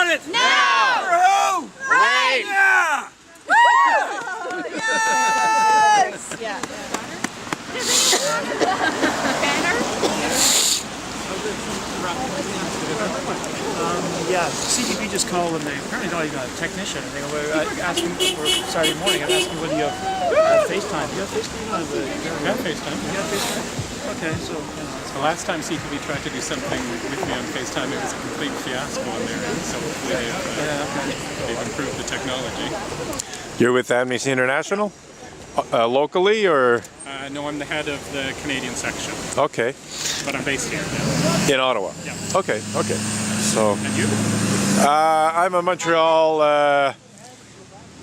want it? Now! For who? Raif! Yeah! Yes! Yeah. Yeah, CTV just called and they apparently got a technician. And they were asking for Saturday morning. I'm asking whether you have FaceTime. Do you have FaceTime? I have FaceTime. You have FaceTime? Okay, so The last time CTV tried to do something with me on FaceTime, it was a complete fiasco on their end. So hopefully they've improved the technology. You're with Amnesty International? Locally or? No, I'm the head of the Canadian section. Okay. But I'm based here now. In Ottawa? Yeah. Okay. So. And you? I'm a Montreal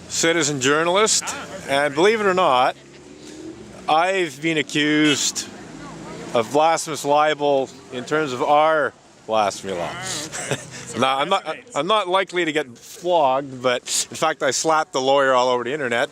citizen journalist, and believe it or not, I've been accused of blasphemous libel in terms of our blasphemy law. So now, I'm not likely to get flogged, but in fact, I slapped the lawyer all over the internet.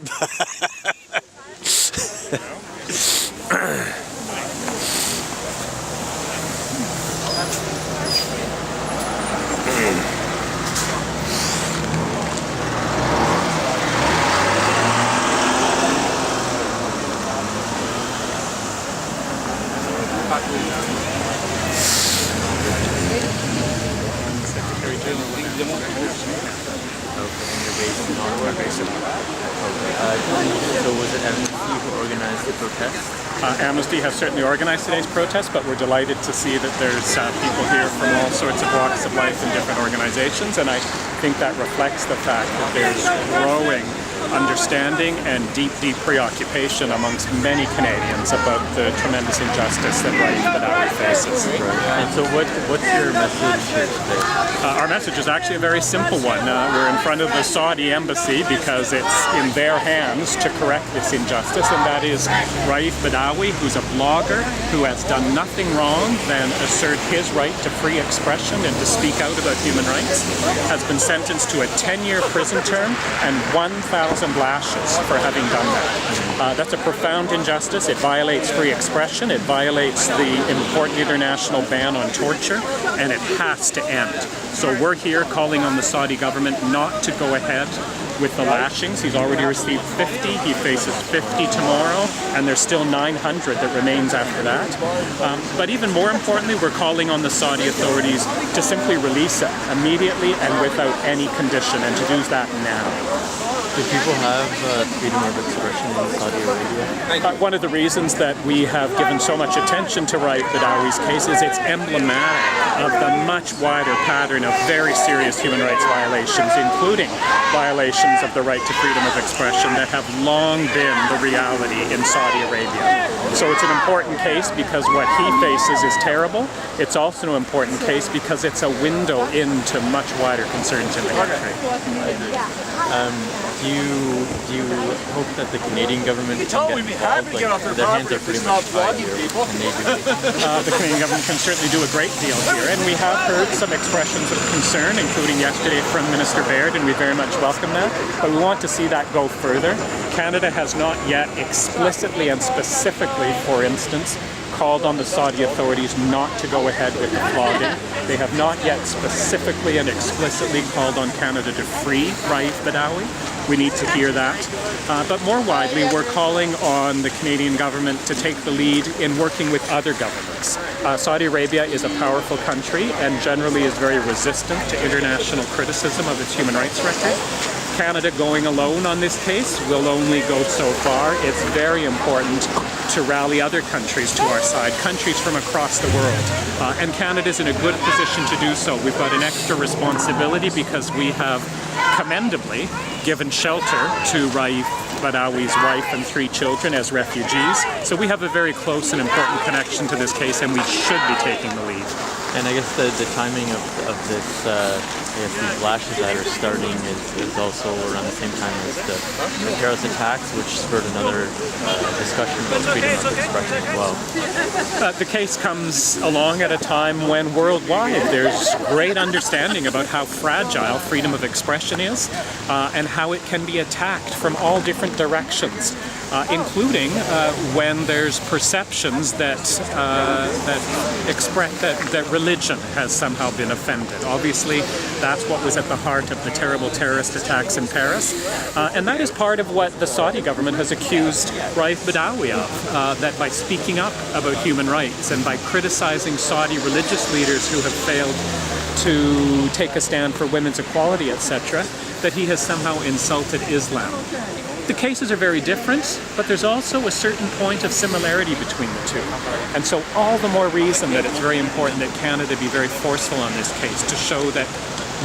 Secretary General. So was it Amnesty who organized the protest? Amnesty has certainly organized today's protest, but we're delighted to see that there's people here from all sorts of walks of life in different organizations, and I think that reflects the fact that there's growing understanding and deep preoccupation amongst many Canadians about the tremendous injustice that Raif Badawi faces. And so what's your message here today? Our message is actually a very simple one. We're in front of the Saudi embassy because it's in their hands to correct this injustice, and that is Raif Badawi, who's a blogger who has done nothing wrong than assert his right to free expression and to speak out about human rights, has been sentenced to a 10-year prison term and 1,000 lashes for having done that. That's a profound injustice. It violates free expression, it violates the important international ban on torture, and it has to end. So we're here calling on the Saudi government not to go ahead with the lashings. He's already received 50, he faces 50 tomorrow, and there's still 900 that remains after that. But even more importantly, we're calling on the Saudi authorities to simply release it immediately and without any condition, and to do that now. Do people have freedom of expression in Saudi Arabia? One of the reasons that we have given so much attention to Raif Badawi's case is it's emblematic of the much wider pattern of very serious human rights violations, including violations of the right to freedom of expression that have long been the reality in Saudi Arabia. So it's an important case because what he faces is terrible. It's also an important case because it's a window into much wider concerns in the country. Do you hope that the Canadian government can get involved? Like, their hands are pretty much tied here. The Canadian government can certainly do a great deal here, and we have heard some expressions of concern, including yesterday from Minister Baird, and we very much welcome that. But we want to see that go further. Canada has not yet explicitly and specifically, for instance, called on the Saudi authorities not to go ahead with the flogging. They have not yet specifically and explicitly called on Canada to free Raif Badawi. We need to hear that. But more widely, we're calling on the Canadian government to take the lead in working with other governments. Saudi Arabia is a powerful country and generally is very resistant to international criticism of its human rights record. Canada going alone on this case will only go so far. It's very important to rally other countries to our side, countries from across the world. And Canada's in a good position to do so. We've got an extra responsibility because we have commendably given shelter to Raif Badawi's wife and 3 children as refugees. So we have a very close and important connection to this case, and we should be taking the lead. And I guess the timing of this, these lashes that are starting is also around the same time as the Paris attacks, which spurred another discussion about freedom of expression as well. The case comes along at a time when worldwide there's great understanding about how fragile freedom of expression is and how it can be attacked from all different directions. including when there's perceptions that that religion has somehow been offended. Obviously, that's what was at the heart of the terrible terrorist attacks in Paris, and that is part of what the Saudi government has accused Raif Badawi of, that by speaking up about human rights and by criticizing Saudi religious leaders who have failed to take a stand for women's equality, etc., that he has somehow insulted Islam. The cases are very different, but there's also a certain point of similarity between the two. And so all the more reason that it's very important that Canada be very forceful on this case to show that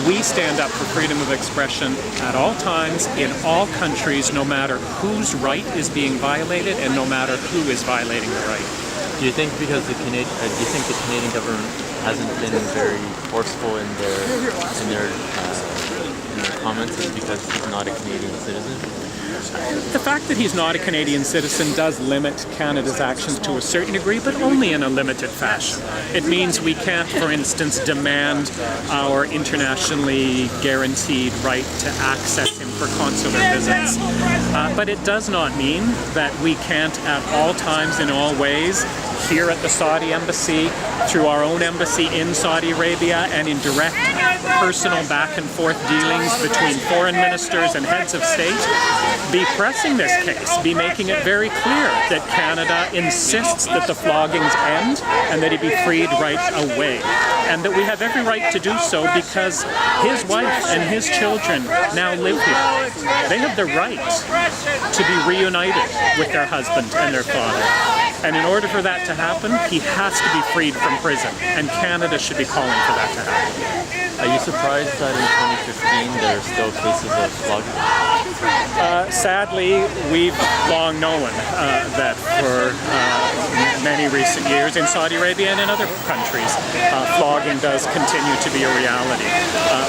we stand up for freedom of expression at all times, in all countries, no matter whose right is being violated and no matter who is violating the right. Do you think because do you think the Canadian government hasn't been very forceful in their comments is because he's not a Canadian citizen? The fact that he's not a Canadian citizen does limit Canada's actions to a certain degree, but only in a limited fashion. It means we can't, for instance, demand our internationally guaranteed right to access him for consular visits. But it does not mean that we can't at all times, in all ways, here at the Saudi embassy, through our own embassy in Saudi Arabia, and in direct personal back and forth dealings between foreign ministers and heads of state, be pressing this case, be making it very clear that Canada insists that the floggings end and that he be freed right away. And that we have every right to do so because his wife and his children now live here. They have the right to be reunited with their husband and their father. And in order for that to happen, he has to be freed from prison, and Canada should be calling for that to happen. Are you surprised that in 2015 there are still cases of flogging? Sadly, we've long known that for many recent years in Saudi Arabia and in other countries, flogging does continue to be a reality.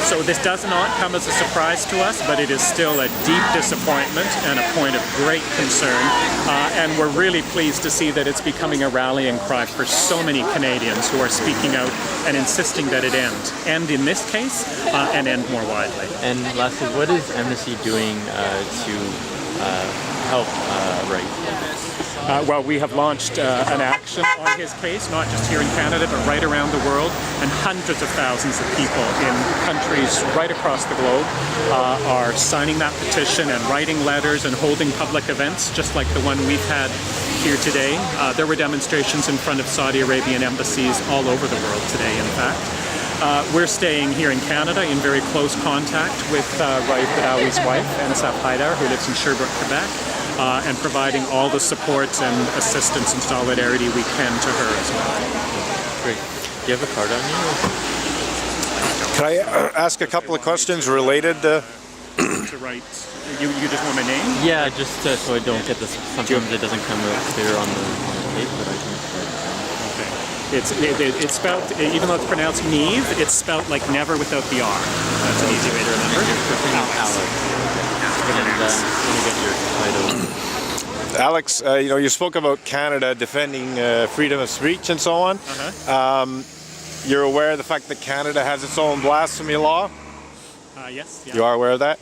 So this does not come as a surprise to us, but it is still a deep disappointment and a point of great concern. And we're really pleased to see that it's becoming a rallying cry for so many Canadians who are speaking out and insisting that it end in this case, and end more widely. And lastly, what is Embassy doing to help Raif? Well, we have launched an action on his case, not just here in Canada, but right around the world, and hundreds of thousands of people in countries right across the globe are signing that petition and writing letters and holding public events, just like the one we've had here today. There were demonstrations in front of Saudi Arabian embassies all over the world today, in fact. We're staying here in Canada in very close contact with Raif Badawi's wife, Ansaf Haidar, who lives in Sherbrooke, Quebec, and providing all the support and assistance and solidarity we can to her as well. Great. Do you have a card on you? Can I ask a couple of questions related to write? You just want my name? Yeah, just so I don't get this. Sometimes it doesn't come out clear on the tape, but I can. It's spelled, even though it's pronounced Neve, it's spelled like never without the R. That's an easy way to remember. Alex. And let me get your title. Alex? You spoke about Canada defending freedom of speech and so on. You're aware of the fact that Canada has its own blasphemy law? Yes. Yeah. You are aware of that?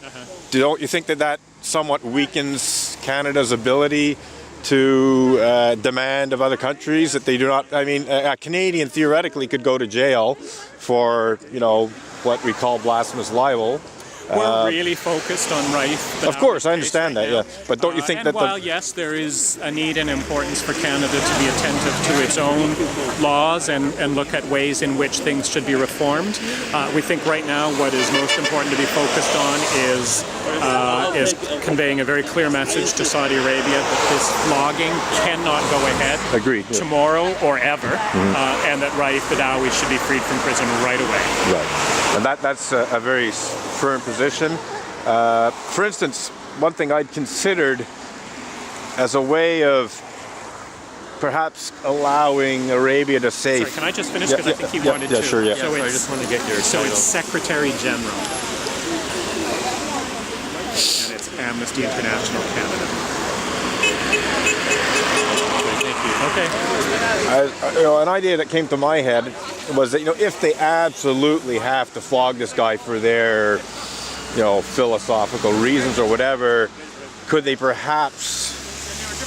Don't you think that somewhat weakens Canada's ability to demand of other countries that they do not? I mean, a Canadian theoretically could go to jail for, what we call blasphemous libel. We're really focused on Raif. Of course, I understand that, yeah. But don't you think that while yes, there is a need and importance for Canada to be attentive to its own laws and look at ways in which things should be reformed, we think right now what is most important to be focused on is conveying a very clear message to Saudi Arabia that this flogging cannot go ahead tomorrow or ever, and that Raif Badawi should be freed from prison right away. Right. And that's a very firm position. For instance, one thing I'd considered as a way of perhaps allowing Arabia to say... Sorry, can I just finish? Because I think he wanted to. Sure, yeah. So I just want to get your So title. it's Secretary General. And it's Amnesty International Canada. Thank you. Okay. An idea that came to my head was that, if they absolutely have to flog this guy for their, philosophical reasons or whatever, could they perhaps